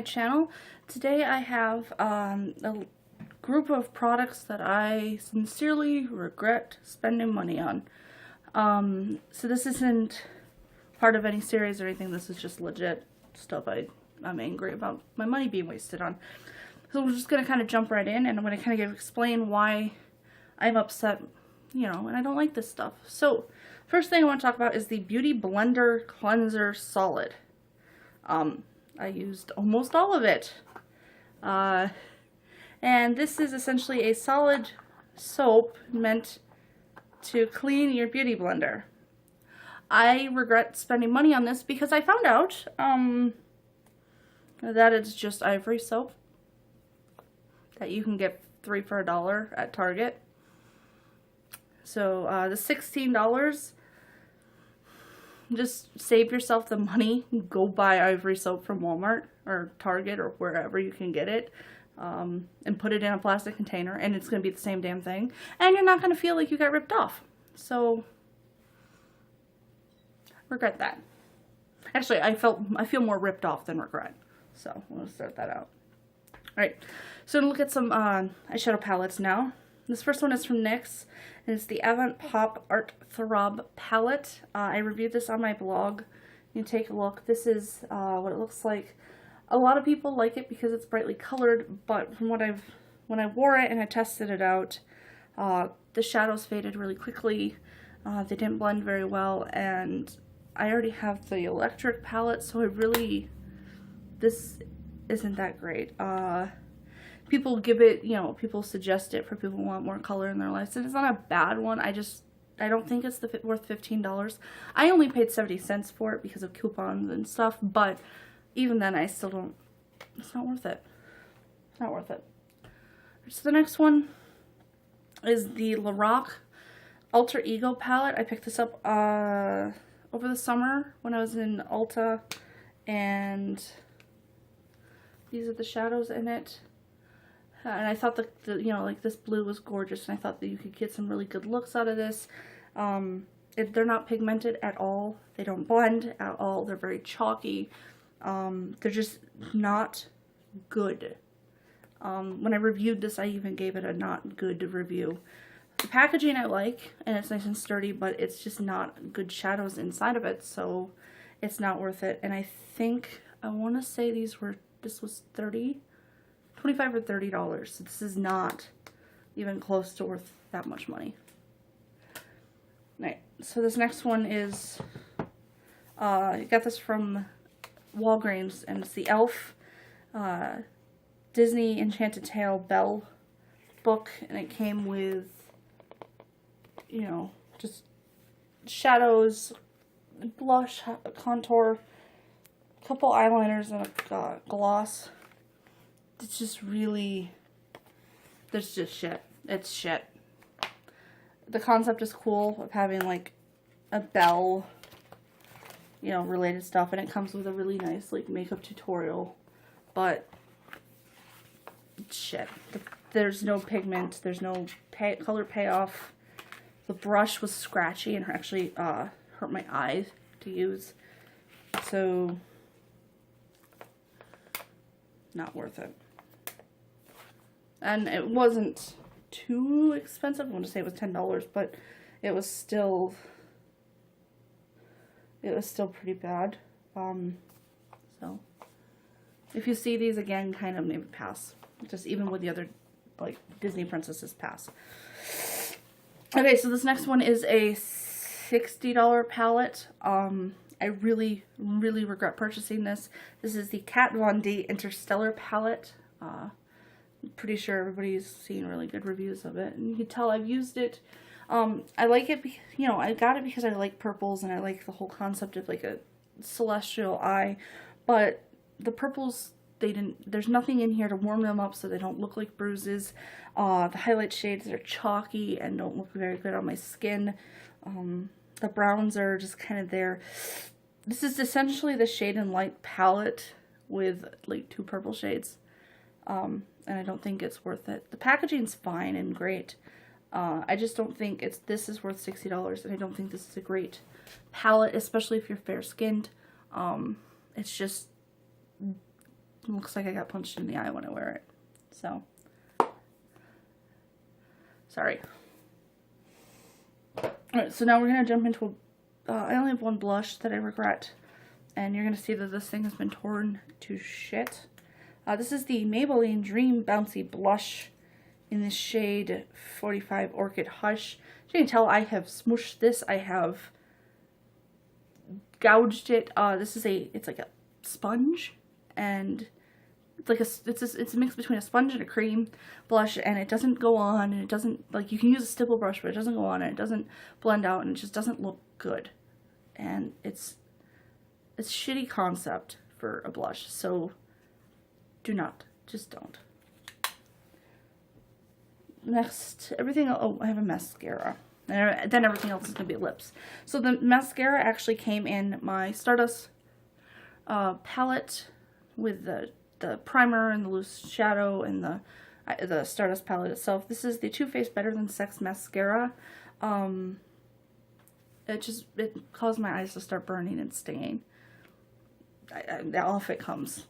my channel. Today I have a group of products that I sincerely regret spending money on. So this isn't part of any series or anything, this is just legit stuff I'm angry about my money being wasted on. So we're just going to kind of jump right in, and I'm going to kind of explain why I'm upset, you know, and I don't like this stuff. So first thing I want to talk about is the Beauty Blender Cleanser Solid. I used almost all of it. And this is essentially a solid soap meant to clean your beauty blender. I regret spending money on this because I found out that it's just ivory soap that you can get 3 for $1 at Target. So the $16, just save yourself the money. Go buy ivory soap from Walmart or Target or wherever you can get it, and put it in a plastic container, and it's going to be the same damn thing, and you're not going to feel like you got ripped off. So regret that. Actually, I feel more ripped off than regret. So we'll start that out. Alright, so I'm going to look at some eyeshadow palettes now. This first one is from NYX, and it's the Avant Pop Art Throb palette. I reviewed this on my blog. You can take a look. This is what it looks like. A lot of people like it because it's brightly colored, but from what when I wore it and I tested it out, the shadows faded really quickly. They didn't blend very well, and I already have the electric palette, so this isn't that great. People give it, you know, people suggest it for people who want more color in their lives, and it's not a bad one. I don't think it's worth $15. I only paid 70 cents for it because of coupons and stuff, but even then I still don't, it's not worth it. It's not worth it. So the next one is the Lorac Alter Ego palette. I picked this up over the summer when I was in Ulta, and these are the shadows in it. And I thought that, you know, like this blue was gorgeous, and I thought that you could get some really good looks out of this. They're not pigmented at all. They don't blend at all. They're very chalky. They're just not good. When I reviewed this, I even gave it a not good review. The packaging I like, and it's nice and sturdy, but it's just not good shadows inside of it, so it's not worth it. And I think, I want to say this was $25 or $30, so this is not even close to worth that much money. Right, so this next one is, I got this from Walgreens, and it's the e.l.f. Disney Enchanted Tale Belle book, and it came with, you know, just shadows, blush, contour, a couple eyeliners, and a gloss. It's just really, there's just shit. It's shit. The concept is cool of having like a Belle, you know, related stuff, and it comes with a really nice like makeup tutorial, but it's shit. There's no pigment, there's no color payoff. The brush was scratchy and actually hurt my eyes to use, so not worth it. And it wasn't too expensive. I want to say it was $10, but it was still pretty bad. So if you see these again, kind of maybe pass. Just even with the other like Disney princesses, pass. Okay, so this next one is a $60 palette. I really regret purchasing this. This is the Kat Von D Interstellar Palette. I'm pretty sure everybody's seen really good reviews of it, and you can tell I've used it. I like it, you know, I got it because I like purples, and I like the whole concept of like a celestial eye, but the purples, there's nothing in here to warm them up so they don't look like bruises. The highlight shades are chalky and don't look very good on my skin. The browns are just kind of there. This is essentially the Shade and Light palette with like 2 purple shades. And I don't think it's worth it. The packaging's fine and great. I just don't think this is worth $60, and I don't think this is a great palette, especially if you're fair-skinned. It's just it looks like I got punched in the eye when I wear it. So, sorry. Alright, so now we're going to jump into I only have one blush that I regret. And you're going to see that this thing has been torn to shit. This is the Maybelline Dream Bouncy Blush in the shade 45 Orchid Hush. As you can tell, I have smooshed this. I have gouged it. It's like a sponge, and it's like it's a mix between a sponge and a cream blush, and it doesn't go on, and it doesn't, like, you can use a stipple brush, but it doesn't go on, and it doesn't blend out, and it just doesn't look good. And it's a shitty concept for a blush, so do not, just don't. Next, everything, oh, I have a mascara. And then everything else is going to be lips. So the mascara actually came in my Stardust palette with the primer and the loose shadow and the Stardust palette itself. This is the Too Faced Better Than Sex mascara. It caused my eyes to start burning and stinging. Off it comes.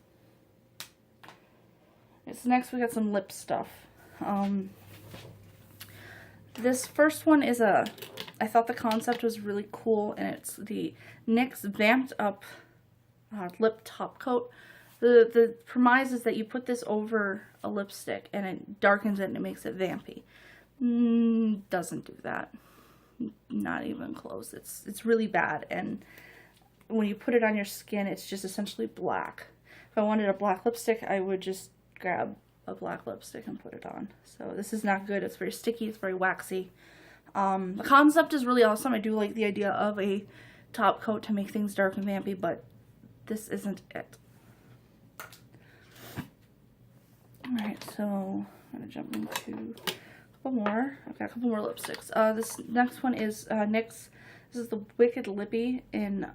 So next we got some lip stuff. This first one is I thought the concept was really cool, and it's the NYX Vamped Up Lip Top Coat. The premise is that you put this over a lipstick and it darkens it and it makes it vampy. Doesn't do that. Not even close. It's really bad, and when you put it on your skin, it's just essentially black. If I wanted a black lipstick, I would just grab a black lipstick and put it on. So this is not good. It's very sticky. It's very waxy. The concept is really awesome. I do like the idea of a top coat to make things dark and vampy, but this isn't it. Alright, so I'm going to jump into a couple more. I've got a couple more lipsticks. This next one is NYX. This is the Wicked Lippy in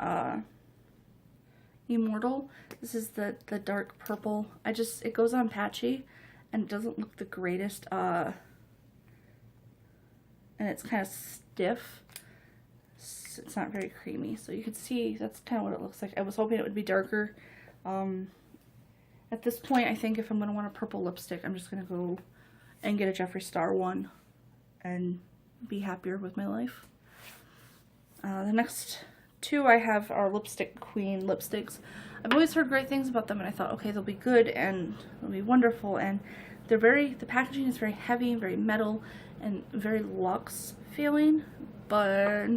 Immortal. This is the dark purple. It goes on patchy, and it doesn't look the greatest. And it's kind of stiff. It's not very creamy, so you can see that's kind of what it looks like. I was hoping it would be darker. At this point, I think if I'm going to want a purple lipstick, I'm just going to go and get a Jeffree Star one and be happier with my life. The next two I have are Lipstick Queen lipsticks. I've always heard great things about them, and I thought, okay, they'll be good and they'll be wonderful, and the packaging is very heavy, very metal, and very luxe feeling, but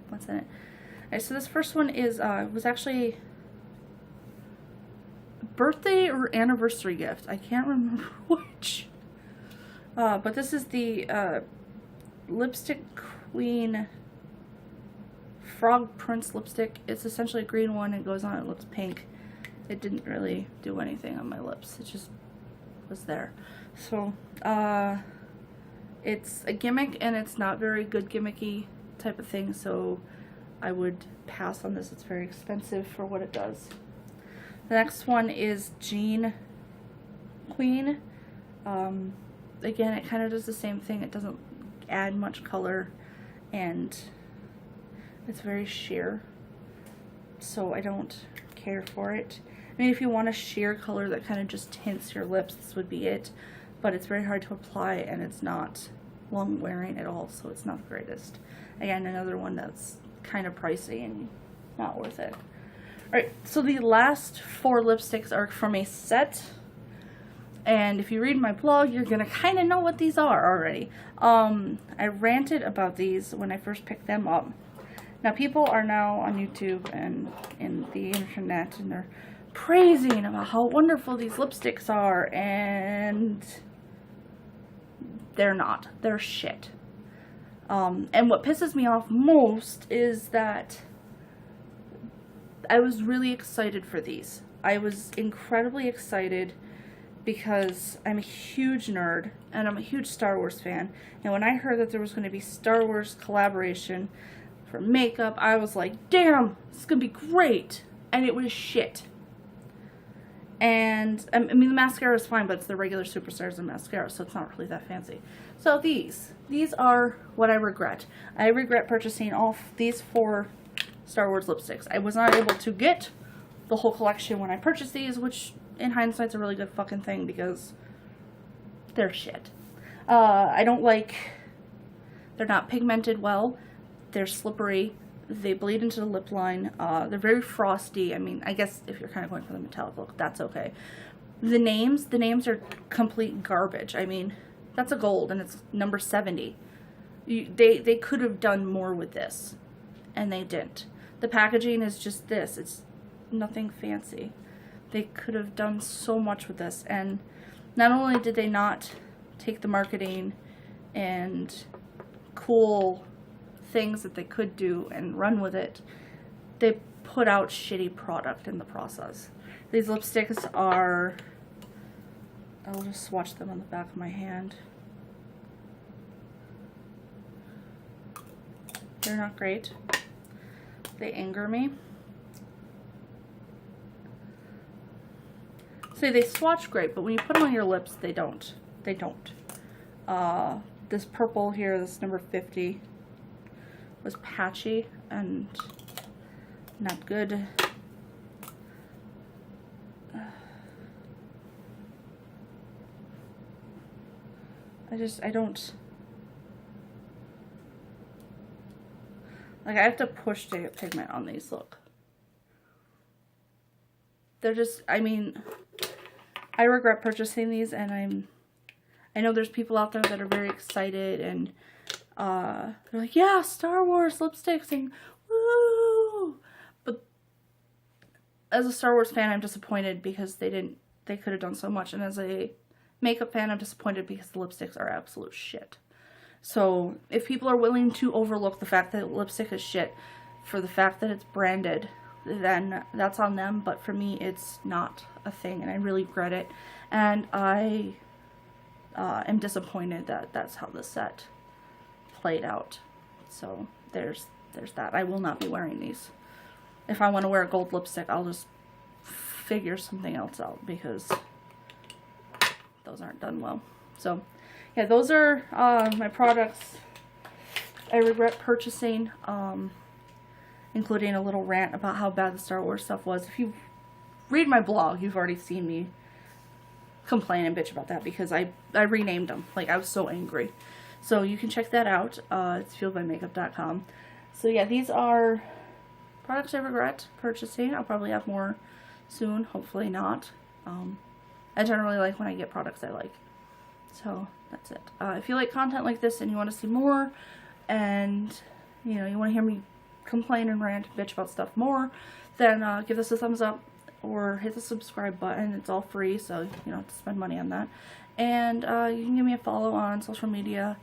what's in it? Alright, so this first one was actually a birthday or anniversary gift. I can't remember which. But this is the Lipstick Queen Frog Prince lipstick. It's essentially a green one. It goes on, it looks pink. It didn't really do anything on my lips. It just was there. So, it's a gimmick, and it's not very good gimmicky type of thing, so I would pass on this. It's very expensive for what it does. The next one is Jean Queen. Again, it kind of does the same thing. It doesn't add much color, and it's very sheer, so I don't care for it. I mean, if you want a sheer color that kind of just tints your lips, this would be it, but it's very hard to apply, and it's not long wearing at all, so it's not the greatest. Again, another one that's kind of pricey and not worth it. Alright, so the last four lipsticks are from a set, and if you read my blog, you're gonna kind of know what these are already. I ranted about these when I first picked them up. Now, people are now on YouTube and in the internet, and they're praising about how wonderful these lipsticks are, and they're not. They're shit. And what pisses me off most is that I was really excited for these. I was incredibly excited because I'm a huge nerd, and I'm a huge Star Wars fan, and when I heard that there was going to be Star Wars collaboration for makeup, I was like, damn, this is going to be great, and it was shit. And, I mean, the mascara is fine, but it's the regular Superstars and mascara, so it's not really that fancy. So these are what I regret. I regret purchasing all these four Star Wars lipsticks. I was not able to get the whole collection when I purchased these, which in hindsight's a really good fucking thing because they're shit. I don't like, they're not pigmented well, they're slippery, they bleed into the lip line, they're very frosty. I mean, I guess if you're kind of going for the metallic look, that's okay. The names are complete garbage. I mean, that's a gold and it's number 70. They could have done more with this, and they didn't. The packaging is just this. It's nothing fancy. They could have done so much with this, and not only did they not take the marketing and cool things that they could do and run with it, they put out shitty product in the process. These lipsticks are, I'll just swatch them on the back of my hand. They're not great. They anger me. See, they swatch great, but when you put them on your lips, they don't. They don't. This purple here, this number 50, was patchy and not good. I don't, like, I have to push to get pigment on these, look. They're just, I mean, I regret purchasing these, and I know there's people out there that are very excited, and they're like, yeah, Star Wars lipsticks, and woo! But as a Star Wars fan, I'm disappointed because they could have done so much, and as a makeup fan, I'm disappointed because the lipsticks are absolute shit. So if people are willing to overlook the fact that lipstick is shit for the fact that it's branded, then that's on them, but for me, it's not a thing, and I really regret it, and I am disappointed that that's how the set played out. So there's that. I will not be wearing these. If I want to wear a gold lipstick, I'll just figure something else out, because those aren't done well. So yeah, those are my products I regret purchasing, including a little rant about how bad the Star Wars stuff was. If you read my blog, you've already seen me complain and bitch about that because I renamed them. Like, I was so angry. So you can check that out. It's fueledbymakeup.com. So yeah, these are products I regret purchasing. I'll probably have more soon. Hopefully not. I generally like when I get products I like. So that's it. If you like content like this and you want to see more, and you know, you want to hear me complain and rant and bitch about stuff more, then give this a thumbs up or hit the subscribe button. It's all free, so you don't have to spend money on that. And you can give me a follow on social media,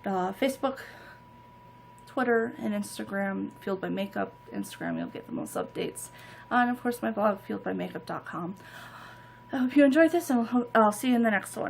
Facebook, Twitter, and Instagram, Fueled by Makeup. Instagram, you'll get the most updates. And of course my blog, fueledbymakeup.com. I hope you enjoyed this, and I'll see you in the next one.